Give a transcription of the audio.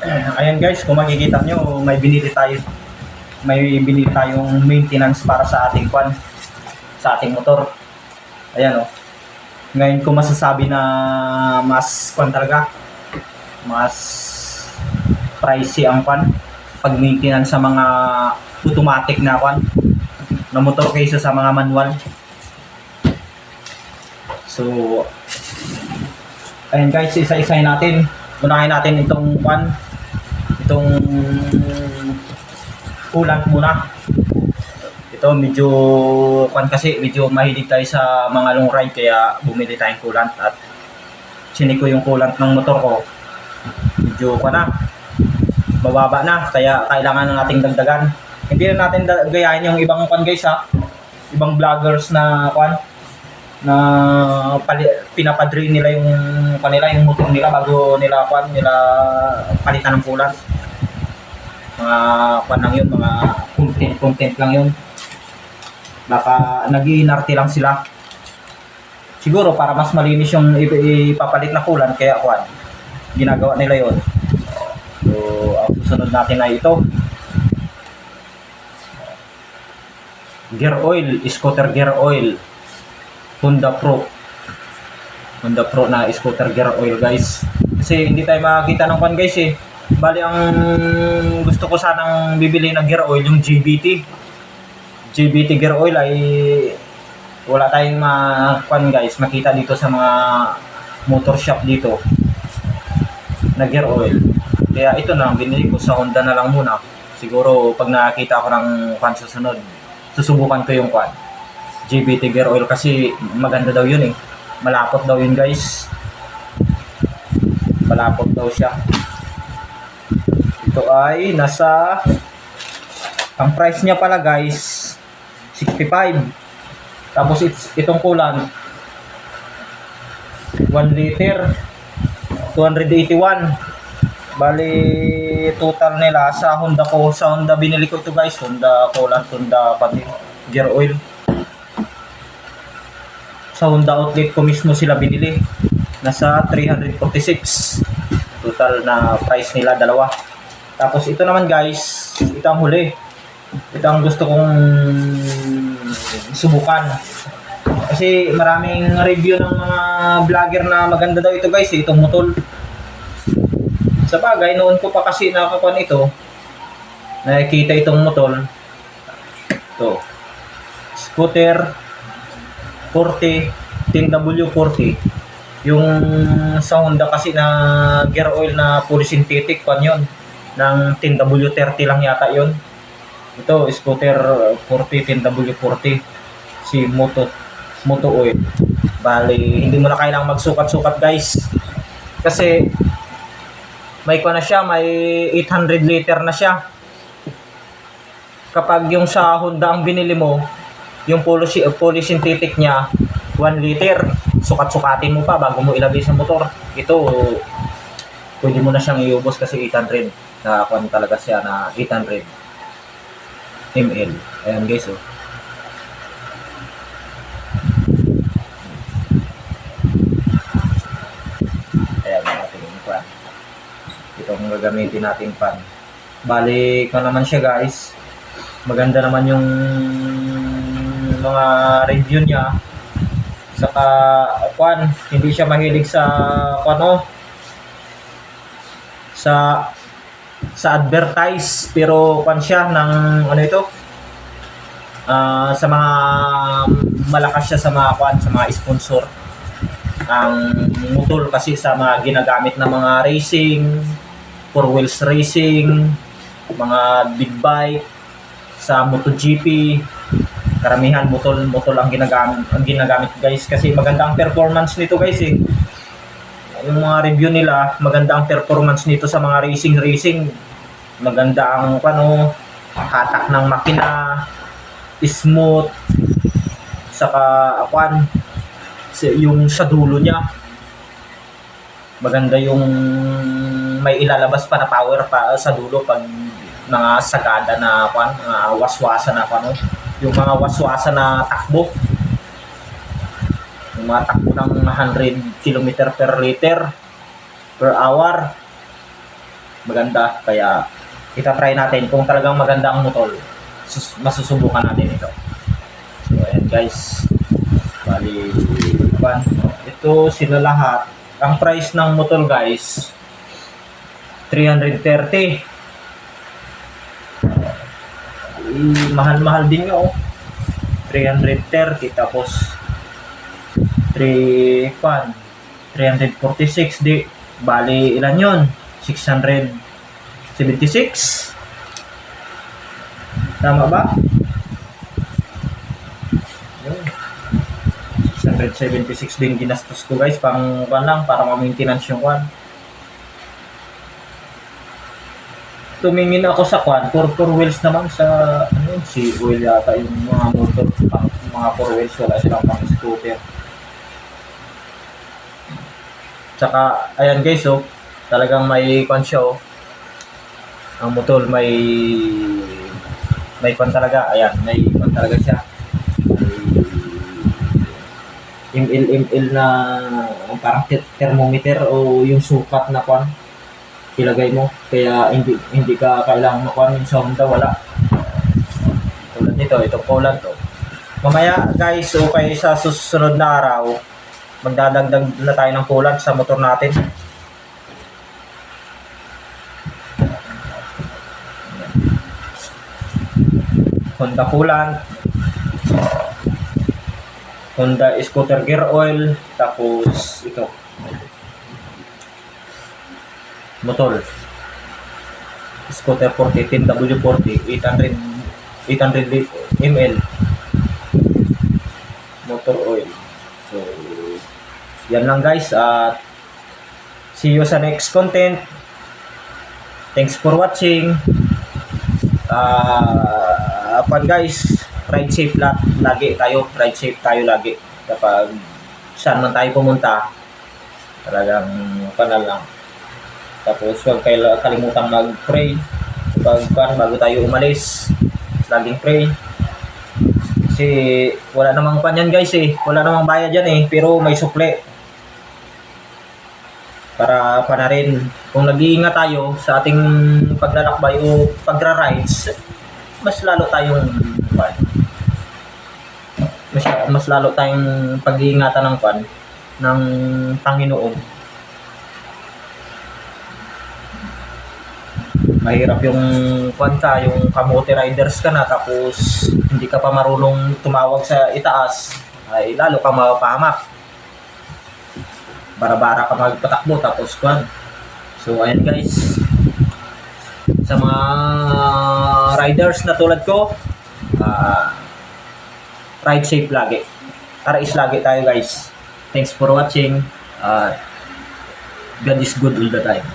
Ayan guys, kung makikita nyo, may binili tayong maintenance para sa ating sa ating motor. Ayan oh. Ngayon ko masasabi na mas talaga, mas pricey ang pag maintenance sa mga automatic na na motor kaysa sa mga manual. So, ayan guys, isa-isahin natin. Unahin natin itong coolant muna. Ito medyo kasi medyo mahilig tayo sa mga long ride kaya bumili tayong coolant at chinik ko yung coolant ng motor ko. Medyo mababa na kaya kailangan na nating dagdagan. Hindi na natin gayahin yung ibang guys ibang vloggers na na pinapadre nila yung yung motor nila bago nila palitan ng coolant. Mga lang yun, mga content lang yun. Baka nag-iinarte lang sila. Siguro para mas malinis yung ipapalit na coolant kaya ginagawa nila yon. So, ang susunod natin ay ito. Gear oil, scooter gear oil. Honda Pro na scooter gear oil guys. Kasi hindi tayo makakita ng guys eh. Bali ang gusto ko sanang bibili ng gear oil yung GBT gear oil ay wala tayong guys makita dito sa mga motor shop dito na gear oil. Kaya ito na ang binili ko, sa Honda na lang muna. Siguro pag nakakita ko ng susunod, susubukan ko yung GBT gear oil kasi maganda daw yun eh. Malapot daw yun guys. Malapot daw siya. Ito ay nasa, ang price niya pala guys 65. Tapos itong coolant 1 liter 281. Bali total nila sa Honda binili ko ito guys, Honda coolant, Honda pati gear oil. Sa Honda outlet ko mismo sila binili. Nasa 346 total na price nila, dalawa. Tapos ito naman guys, ito ang huli. Ito ang gusto kong subukan. Kasi maraming review ng mga vlogger na maganda daw ito guys, itong motor. Sa bagay, noon ko pa kasi nakakuan ito. Nakikita itong motor. Ito. Scooter 40, 10W40. Yung sa Honda kasi na gear oil na fully synthetic yun. Ng 10W30 lang yata yun. Ito, scooter 40, 10W40. Si Moto Oil. Bali, hindi mo na kailangang magsukat-sukat guys. Kasi may na siya, may 800 liter na siya. Kapag yung sa Honda ang binili mo, yung fully synthetic niya 1 liter, sukat-sukatin mo pa bago mo ilagay sa motor. Ito pwede mo na siyang iubos kasi 800 na talaga siya, na 800 ml. Ayan guys oh. Ayan natin yung itong gagamitin natin bali naman siya guys. Maganda naman yung mga review niya. Saka hindi siya mahilig sa sa advertise, pero siya ng sa mga malakas siya sa mga sa mga sponsor ang motor kasi sa mga ginagamit na mga racing, 4 wheels racing, mga big bike, sa MotoGP. Karamihan motor ang ginagamit guys kasi maganda ang performance nito guys eh. Yung mga review nila, maganda ang performance nito sa mga racing. Maganda ang hatak ng makina, smooth, saka yung sa dulo niya maganda, yung may ilalabas pa na power pa sa dulo pag mga sagada na waswasa na yung mga waswasa na takbo, yung mga takbo ng 100 km per hour. maganda. Kaya itatry natin kung talagang maganda ang motor. Masusubukan natin ito. So ayan guys, bali ito sila lahat. Ang price ng motor guys 330. Mahal-mahal din yun 330 tapos 346 di bali ilan yun 676. Tama ba? 676 din ginastos ko guys pang lang para ma-maintenance yung kwan. Tumingin ako sa kwan, 4 wheels naman sa si oil yata yung mga motor, mga 4 wheels wala silang pang scooter. Tsaka ayan guys talagang may kwan siya ang motor may kwan talaga, ayan may kwan talaga siya. ML na parang thermometer o yung sukat na kwan ilagay mo, kaya hindi ka kailangan makuha yung Honda, wala. Tulad nito, itong Poland mamaya guys, okay, sa susunod na araw magdadagdag na tayo ng coolant sa motor natin. Honda coolant, Honda scooter gear oil, tapos ito motor scooter 40 10W40 800 ml motor oil. So yan lang guys, at see you sa next content. Thanks for watching. Guys, ride safe lagi tayo, ride safe tayo lagi kapag saan man tayo pumunta, talagang lang. Tapos huwag kayo kalimutang mag-pray bago tayo umalis. Laging pray. Kasi wala namang panyan guys wala namang bayad yan pero may sukle. Para na rin kung nag-iingat tayo sa ating paglalakbay o pagra-rides, mas lalo tayong pag-iingatan ng ng Panginoon. Mahirap yung yung kamote riders ka na tapos hindi ka pa marunong tumawag sa itaas, ay lalo ka mapahamak. Bara-bara ka magpatakbo tapos So ayan guys, sa mga riders na tulad ko, ride safe lagi. RS lagi tayo guys. Thanks for watching. God is good all the time.